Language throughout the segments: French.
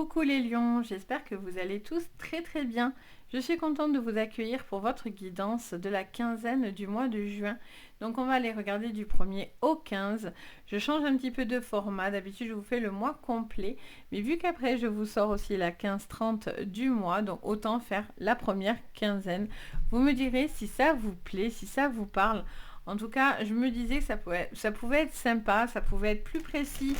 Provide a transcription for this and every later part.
Coucou les lions, j'espère que vous allez tous très bien. Je suis contente de vous accueillir pour votre guidance de la quinzaine du mois de juin. Donc on va aller regarder du 1er au 15. Je change un petit peu de format, d'habitude je vous fais le mois complet. Mais vu qu'après je vous sors aussi la 15-30 du mois, donc autant faire la première quinzaine. Vous me direz si ça vous plaît, si ça vous parle. En tout cas, je me disais que ça pouvait être sympa, ça pouvait être plus précis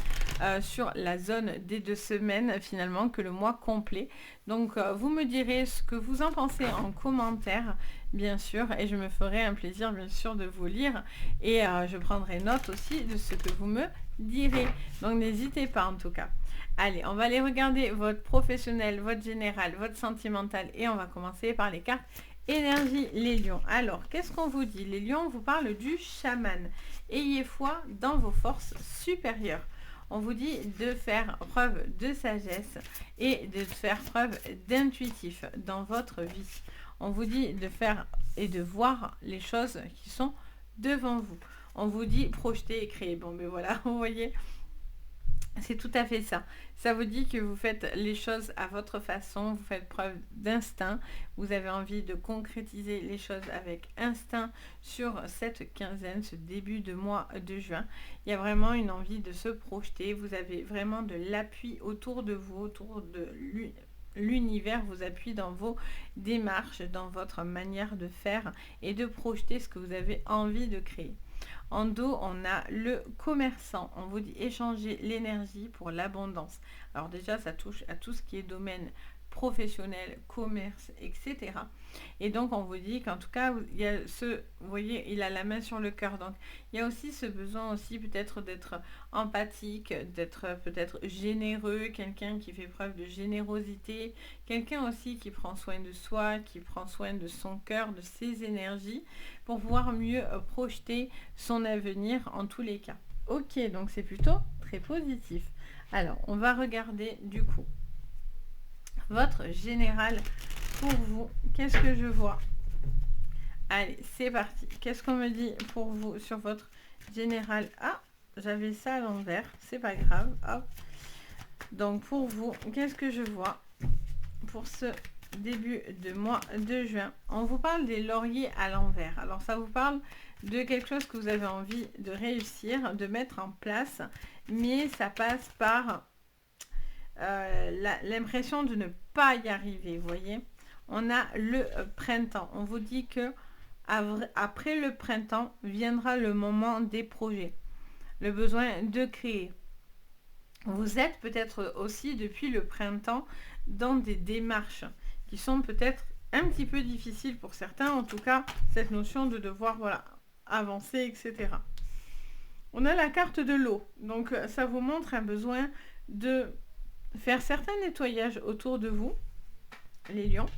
sur la zone des 2 semaines finalement que le mois complet. Donc vous me direz ce que vous en pensez en commentaire, bien sûr, et je me ferai un plaisir bien sûr de vous lire et je prendrai note aussi de ce que vous me direz. Donc n'hésitez pas en tout cas. Allez, on va aller regarder votre professionnel, votre général, votre sentimental et on va commencer par les cartes énergie, les lions. Alors, qu'est-ce qu'on vous dit? Les lions, on vous parle du chaman. Ayez foi dans vos forces supérieures. On vous dit de faire preuve de sagesse et de faire preuve d'intuitif dans votre vie. On vous dit de faire et de voir les choses qui sont devant vous. On vous dit projeter et créer. Bon, ben voilà, vous voyez, c'est tout à fait ça. Ça vous dit que vous faites les choses à votre façon, vous faites preuve d'instinct, vous avez envie de concrétiser les choses avec instinct sur cette quinzaine, ce début de mois de juin. Il y a vraiment une envie de se projeter, vous avez vraiment de l'appui autour de vous, autour de l'univers vous appuie dans vos démarches, dans votre manière de faire et de projeter ce que vous avez envie de créer. En dos, on a le commerçant. On vous dit échanger l'énergie pour l'abondance. Alors déjà, ça touche à tout ce qui est domaine professionnel, commerce, etc. Et donc, on vous dit qu'en tout cas, il y a vous voyez, il a la main sur le cœur. Donc, il y a aussi ce besoin aussi peut-être d'être empathique, d'être peut-être généreux, quelqu'un qui fait preuve de générosité, quelqu'un aussi qui prend soin de soi, qui prend soin de son cœur, de ses énergies, pour pouvoir mieux projeter son avenir en tous les cas. Ok, donc c'est plutôt très positif. Alors, on va regarder du coup votre général pour vous. Qu'est-ce que je vois? Allez, c'est parti. Qu'est-ce qu'on me dit pour vous sur votre général? Ah, j'avais ça à l'envers. C'est pas grave. Hop. Donc, pour vous, qu'est-ce que je vois pour ce début de mois de juin? On vous parle des lauriers à l'envers. Alors, ça vous parle de quelque chose que vous avez envie de réussir, de mettre en place, mais ça passe par l'impression de ne pas y arriver, vous voyez. On a le printemps. On vous dit que après le printemps viendra le moment des projets, le besoin de créer. Vous êtes peut-être aussi depuis le printemps dans des démarches qui sont peut-être un petit peu difficiles pour certains, en tout cas cette notion de devoir avancer, etc. On a la carte de l'eau, donc ça vous montre un besoin de faire certains nettoyages autour de vous, les lions,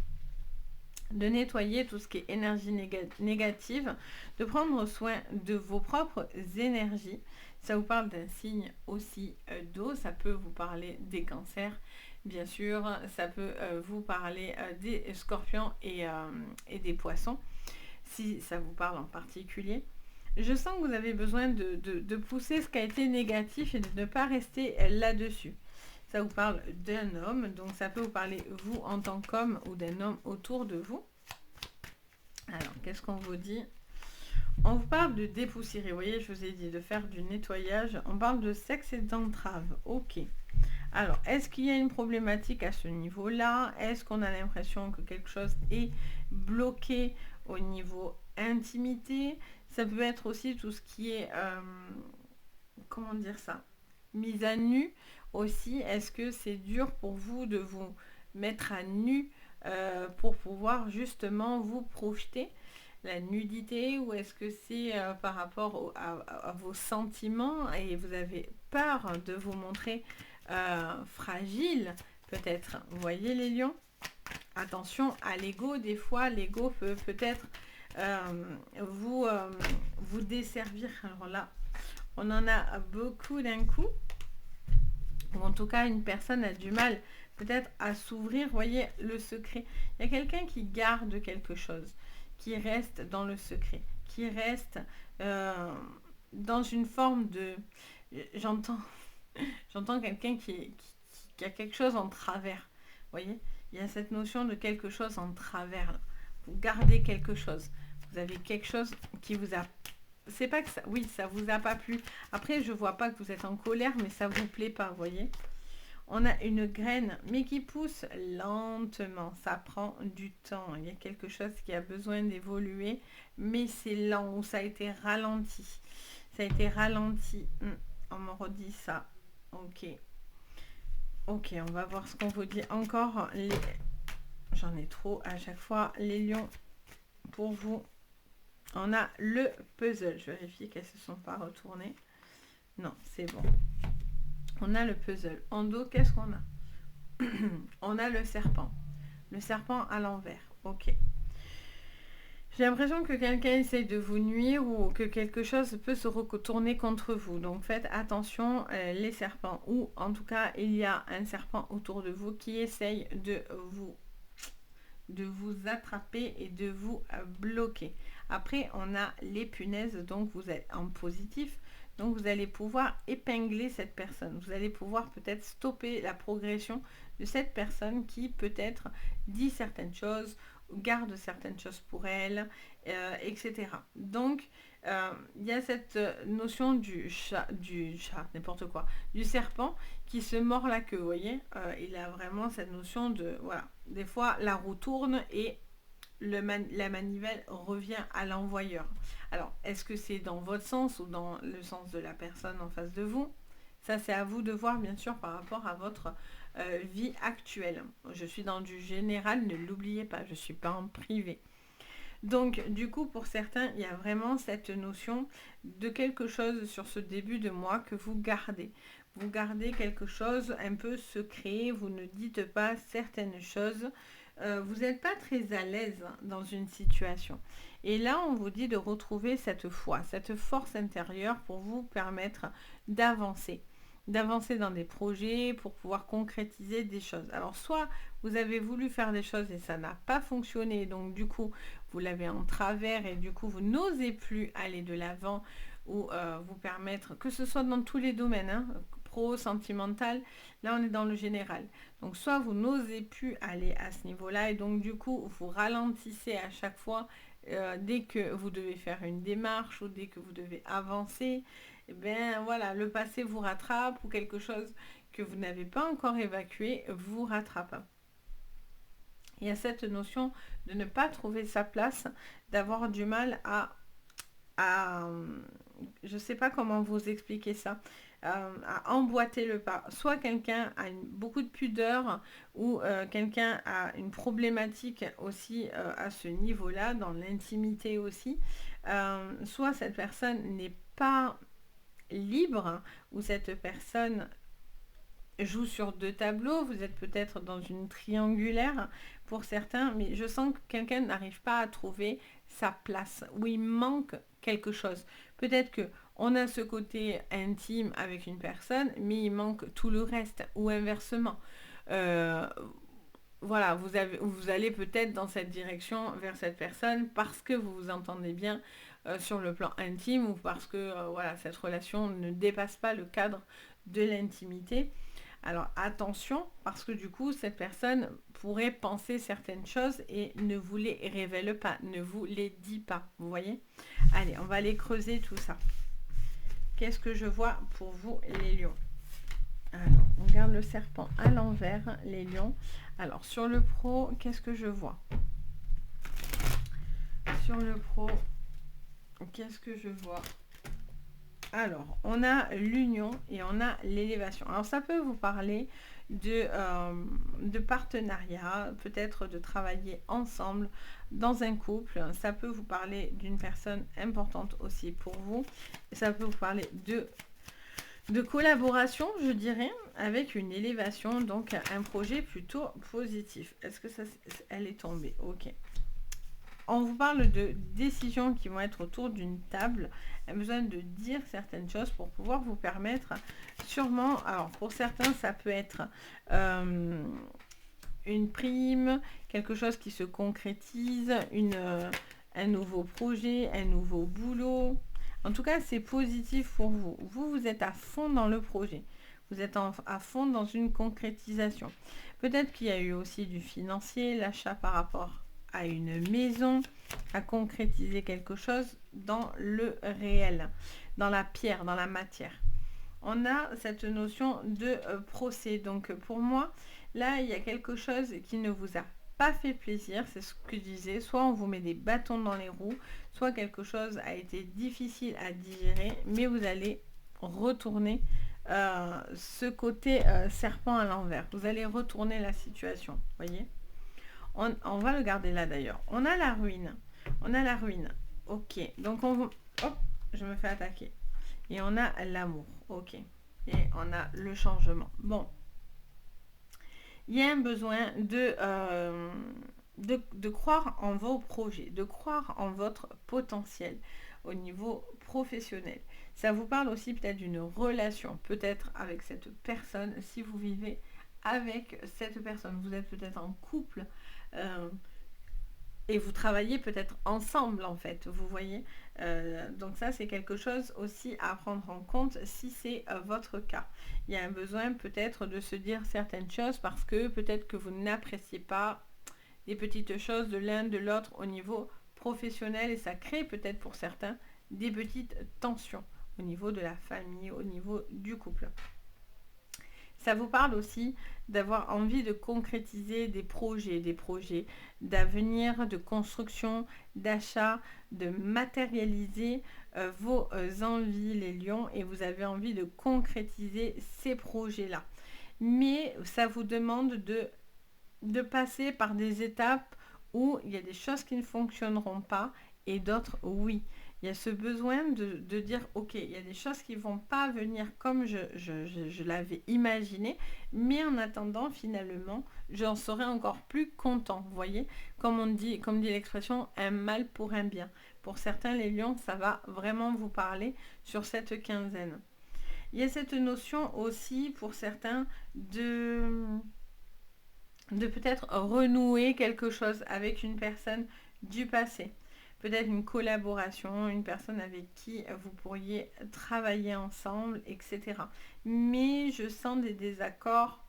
de nettoyer tout ce qui est énergie négative, de prendre soin de vos propres énergies. Ça vous parle d'un signe aussi d'eau, ça peut vous parler des cancers, bien sûr, ça peut vous parler des scorpions et des poissons, si ça vous parle en particulier. Je sens que vous avez besoin de pousser ce qui a été négatif et de ne pas rester là-dessus. Ça vous parle d'un homme, donc ça peut vous parler vous en tant qu'homme ou d'un homme autour de vous. Alors, qu'est-ce qu'on vous dit? On vous parle de dépoussiérer, vous voyez, je vous ai dit de faire du nettoyage. On parle de sexe et d'entrave, ok. Alors, est-ce qu'il y a une problématique à ce niveau-là? Est-ce qu'on a l'impression que quelque chose est bloqué au niveau intimité? Ça peut être aussi tout ce qui est, comment dire ça? Mise à nu aussi. Est-ce que c'est dur pour vous de vous mettre à nu pour pouvoir justement vous projeter? La nudité, ou est-ce que c'est par rapport à vos sentiments et vous avez peur de vous montrer fragile peut-être? Vous voyez les lions? Attention à l'ego, des fois l'ego peut peut-être vous desservir. Alors là, on en a beaucoup d'un coup, ou en tout cas une personne a du mal peut-être à s'ouvrir. Voyez le secret, il y a quelqu'un qui garde quelque chose, qui reste dans le secret, qui reste dans une forme de... J'entends quelqu'un qui qu'il y a quelque chose en travers. Vous voyez, il y a cette notion de quelque chose en travers. Là. Vous gardez quelque chose. Vous avez quelque chose qui vous a... C'est pas que ça... Oui, ça vous a pas plu. Après, je vois pas que vous êtes en colère, mais ça vous plaît pas, vous voyez. On a une graine, mais qui pousse lentement. Ça prend du temps. Il y a quelque chose qui a besoin d'évoluer, mais c'est lent ou ça a été ralenti. Ça a été ralenti. On me redit ça. Ok. Ok, on va voir ce qu'on vous dit encore. J'en ai trop à chaque fois. Les lions, pour vous. On a le puzzle. Je vérifie qu'elles ne se sont pas retournées. Non, c'est bon. On a le puzzle. En dos, qu'est-ce qu'on a? On a le serpent. Le serpent à l'envers. Ok. J'ai l'impression que quelqu'un essaye de vous nuire ou que quelque chose peut se retourner contre vous. Donc faites attention, les serpents. Ou en tout cas, il y a un serpent autour de vous qui essaye de vous attraper et de vous bloquer. Après, on a les punaises, donc vous êtes en positif. Donc vous allez pouvoir épingler cette personne. Vous allez pouvoir peut-être stopper la progression de cette personne qui peut-être dit certaines choses, garde certaines choses pour elle, etc. Donc il y a cette notion du chat, n'importe quoi, du serpent qui se mord la queue, vous voyez. Il a vraiment cette notion de, voilà, des fois la roue tourne et la manivelle revient à l'envoyeur. Alors, est-ce que c'est dans votre sens ou dans le sens de la personne en face de vous? Ça, c'est à vous de voir, bien sûr, par rapport à votre vie actuelle. Je suis dans du général, ne l'oubliez pas, je ne suis pas en privé. Donc, du coup, pour certains, il y a vraiment cette notion de quelque chose sur ce début de mois que vous gardez. Vous gardez quelque chose un peu secret, vous ne dites pas certaines choses. Vous n'êtes pas très à l'aise dans une situation. Et là, on vous dit de retrouver cette foi, cette force intérieure pour vous permettre d'avancer. D'avancer dans des projets pour pouvoir concrétiser des choses. Alors, soit vous avez voulu faire des choses et ça n'a pas fonctionné, donc du coup, vous l'avez en travers et du coup, vous n'osez plus aller de l'avant ou vous permettre, que ce soit dans tous les domaines, hein, pro, sentimental, là on est dans le général. Donc soit vous n'osez plus aller à ce niveau-là et donc du coup vous ralentissez à chaque fois dès que vous devez faire une démarche ou dès que vous devez avancer, et bien voilà, le passé vous rattrape ou quelque chose que vous n'avez pas encore évacué vous rattrape. Il y a cette notion de ne pas trouver sa place, d'avoir du mal à je ne sais pas comment vous expliquer ça, à emboîter le pas. Soit quelqu'un a beaucoup de pudeur ou quelqu'un a une problématique aussi à ce niveau-là, dans l'intimité aussi. Soit cette personne n'est pas libre ou cette personne joue sur deux tableaux, vous êtes peut-être dans une triangulaire pour certains, mais je sens que quelqu'un n'arrive pas à trouver sa place, où il manque quelque chose. Peut-être que on a ce côté intime avec une personne, mais il manque tout le reste, ou inversement. Voilà, vous allez peut-être dans cette direction vers cette personne parce que vous vous entendez bien sur le plan intime ou parce que voilà, cette relation ne dépasse pas le cadre de l'intimité. Alors attention, parce que du coup, cette personne pourrait penser certaines choses et ne vous les révèle pas, ne vous les dit pas, vous voyez? Allez, on va aller creuser tout ça. Qu'est-ce que je vois pour vous, les lions? Alors, on garde le serpent à l'envers, les lions. Alors, sur le pro, qu'est-ce que je vois? Sur le pro, qu'est-ce que je vois? Alors, on a l'union et on a l'élévation. Alors, ça peut vous parler de partenariat, peut-être de travailler ensemble dans un couple. Ça peut vous parler d'une personne importante aussi pour vous. Ça peut vous parler de collaboration, je dirais, avec une élévation, donc un projet plutôt positif. Est-ce que elle est tombée? Ok. On vous parle de décisions qui vont être autour d'une table. Il y a besoin de dire certaines choses pour pouvoir vous permettre, sûrement, alors pour certains, ça peut être une prime, quelque chose qui se concrétise, un nouveau projet, un nouveau boulot. En tout cas, c'est positif pour vous. Vous êtes à fond dans le projet. Vous êtes à fond dans une concrétisation. Peut-être qu'il y a eu aussi du financier, l'achat par rapport à une maison, à concrétiser quelque chose dans le réel, dans la pierre, dans la matière. On a cette notion de procès. Donc pour moi, là, il y a quelque chose qui ne vous a pas fait plaisir, c'est ce que je disais, soit on vous met des bâtons dans les roues, soit quelque chose a été difficile à digérer, mais vous allez retourner ce côté serpent à l'envers. Vous allez retourner la situation, voyez. On va le garder là d'ailleurs. On a la ruine. On a la ruine. Ok. Donc on... Hop, je me fais attaquer. Et on a l'amour. Ok. Et on a le changement. Bon. Il y a un besoin de croire en vos projets, de croire en votre potentiel au niveau professionnel. Ça vous parle aussi peut-être d'une relation, peut-être avec cette personne, si vous vivez avec cette personne. Vous êtes peut-être en couple et vous travaillez peut-être ensemble en fait, vous voyez. Donc ça c'est quelque chose aussi à prendre en compte si c'est votre cas. Il y a un besoin peut-être de se dire certaines choses parce que peut-être que vous n'appréciez pas les petites choses de l'un de l'autre au niveau professionnel et ça crée peut-être pour certains des petites tensions au niveau de la famille, au niveau du couple. Ça vous parle aussi d'avoir envie de concrétiser des projets d'avenir, de construction, d'achat, de matérialiser vos envies, les lions, et vous avez envie de concrétiser ces projets-là. Mais ça vous demande de passer par des étapes où il y a des choses qui ne fonctionneront pas et d'autres oui. Il y a ce besoin de dire ok, il y a des choses qui ne vont pas venir comme je l'avais imaginé, mais en attendant finalement j'en serai encore plus content. Vous voyez, comme dit l'expression, un mal pour un bien. Pour certains les lions, ça va vraiment vous parler sur cette quinzaine. Il y a cette notion aussi pour certains de peut-être renouer quelque chose avec une personne du passé. Peut-être une collaboration, une personne avec qui vous pourriez travailler ensemble, etc. Mais je sens des désaccords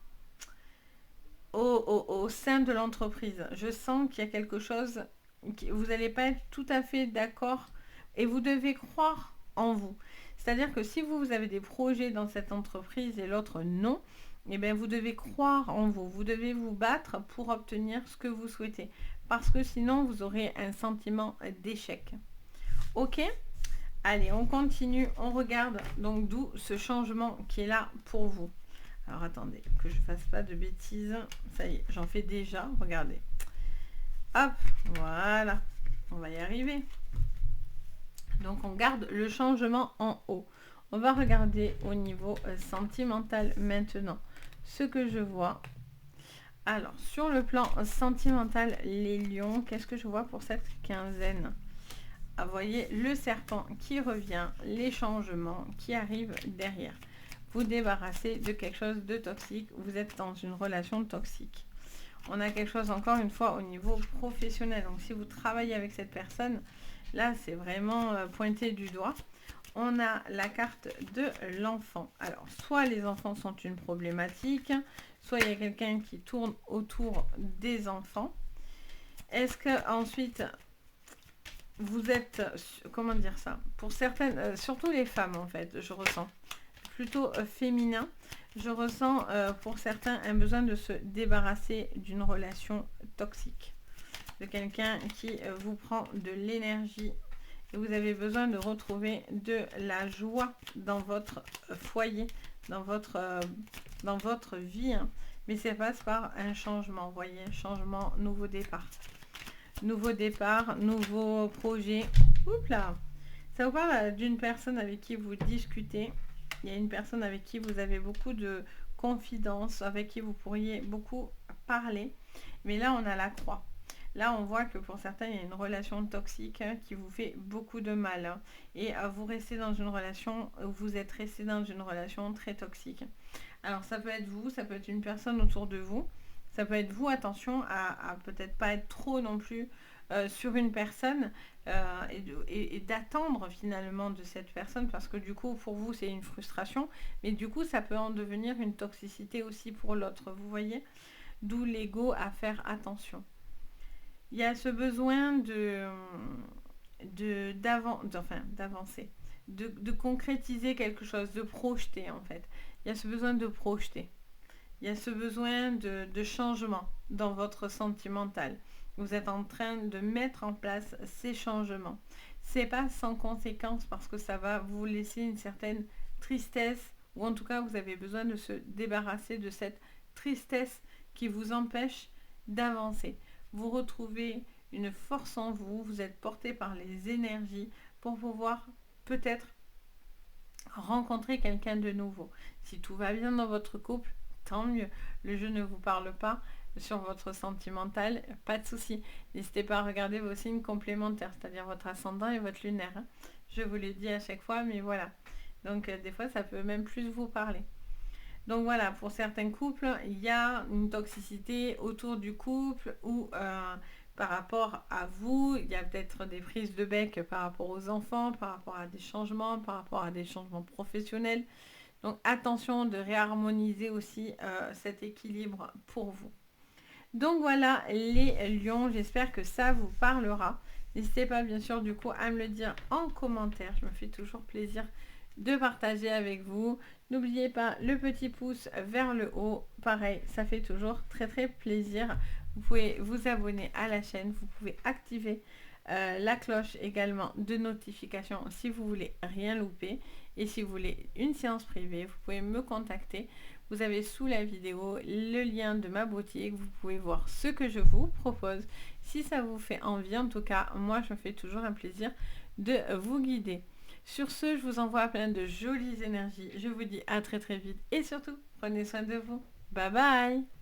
au sein de l'entreprise. Je sens qu'il y a quelque chose, vous n'allez pas être tout à fait d'accord et vous devez croire en vous. C'est-à-dire que si vous avez des projets dans cette entreprise et l'autre non, eh bien, vous devez croire en vous. Vous devez vous battre pour obtenir ce que vous souhaitez. Parce que sinon, vous aurez un sentiment d'échec. Ok ? Allez, on continue. On regarde donc d'où ce changement qui est là pour vous. Alors, attendez, que je ne fasse pas de bêtises. Ça y est, j'en fais déjà. Regardez. Hop, voilà. On va y arriver. Donc, on garde le changement en haut. On va regarder au niveau sentimental maintenant ce que je vois. Alors, sur le plan sentimental, les lions, qu'est-ce que je vois pour cette quinzaine? Vous voyez le serpent qui revient, les changements qui arrivent derrière. Vous débarrassez de quelque chose de toxique, vous êtes dans une relation toxique. On a quelque chose encore une fois au niveau professionnel. Donc, si vous travaillez avec cette personne, là, c'est vraiment pointé du doigt. On a la carte de l'enfant. Alors, soit les enfants sont une problématique, soit il y a quelqu'un qui tourne autour des enfants. Est-ce que ensuite vous êtes, comment dire ça, pour certaines, surtout les femmes en fait, je ressens, plutôt féminin, je ressens pour certains un besoin de se débarrasser d'une relation toxique, de quelqu'un qui vous prend de l'énergie. Et vous avez besoin de retrouver de la joie dans votre foyer, dans votre vie. Hein. Mais ça passe par un changement, vous voyez, changement, nouveau départ. Nouveau départ, nouveau projet. Oups là. Ça vous parle d'une personne avec qui vous discutez. Il y a une personne avec qui vous avez beaucoup de confidence, avec qui vous pourriez beaucoup parler. Mais là, on a la croix. Là, on voit que pour certains, il y a une relation toxique qui vous fait beaucoup de mal. Et vous restez dans une relation, vous êtes resté dans une relation très toxique. Alors, ça peut être vous, ça peut être une personne autour de vous. Ça peut être vous, attention à peut-être pas être trop non plus sur une personne et d'attendre finalement de cette personne, parce que du coup pour vous c'est une frustration, mais du coup ça peut en devenir une toxicité aussi pour l'autre, vous voyez, d'où l'ego à faire attention. Il y a ce besoin d'avancer, de concrétiser quelque chose, de projeter en fait. Il y a ce besoin de projeter. Il y a ce besoin de changement dans votre sentimental. Vous êtes en train de mettre en place ces changements. C'est pas sans conséquence, parce que ça va vous laisser une certaine tristesse, ou en tout cas vous avez besoin de se débarrasser de cette tristesse qui vous empêche d'avancer. Vous retrouvez une force en vous, vous êtes porté par les énergies pour pouvoir peut-être rencontrer quelqu'un de nouveau. Si tout va bien dans votre couple, tant mieux. Le jeu ne vous parle pas sur votre sentimental, pas de souci. N'hésitez pas à regarder vos signes complémentaires, c'est-à-dire votre ascendant et votre lunaire, hein. Je vous l'ai dit à chaque fois, mais voilà. Donc des fois, ça peut même plus vous parler. Donc voilà, pour certains couples, il y a une toxicité autour du couple ou par rapport à vous. Il y a peut-être des prises de bec par rapport aux enfants, par rapport à des changements, par rapport à des changements professionnels. Donc attention de réharmoniser aussi cet équilibre pour vous. Donc voilà les lions, j'espère que ça vous parlera. N'hésitez pas bien sûr du coup à me le dire en commentaire, je me fais toujours plaisir de partager avec vous. N'oubliez pas le petit pouce vers le haut, pareil, ça fait toujours très très plaisir. Vous pouvez vous abonner à la chaîne, vous pouvez activer la cloche également de notification si vous voulez rien louper. Et si vous voulez une séance privée, vous pouvez me contacter. Vous avez sous la vidéo le lien de ma boutique. Vous pouvez voir ce que je vous propose. Si ça vous fait envie, en tout cas, moi, je me fais toujours un plaisir de vous guider. Sur ce, je vous envoie plein de jolies énergies. Je vous dis à très très vite. Et surtout, prenez soin de vous. Bye bye!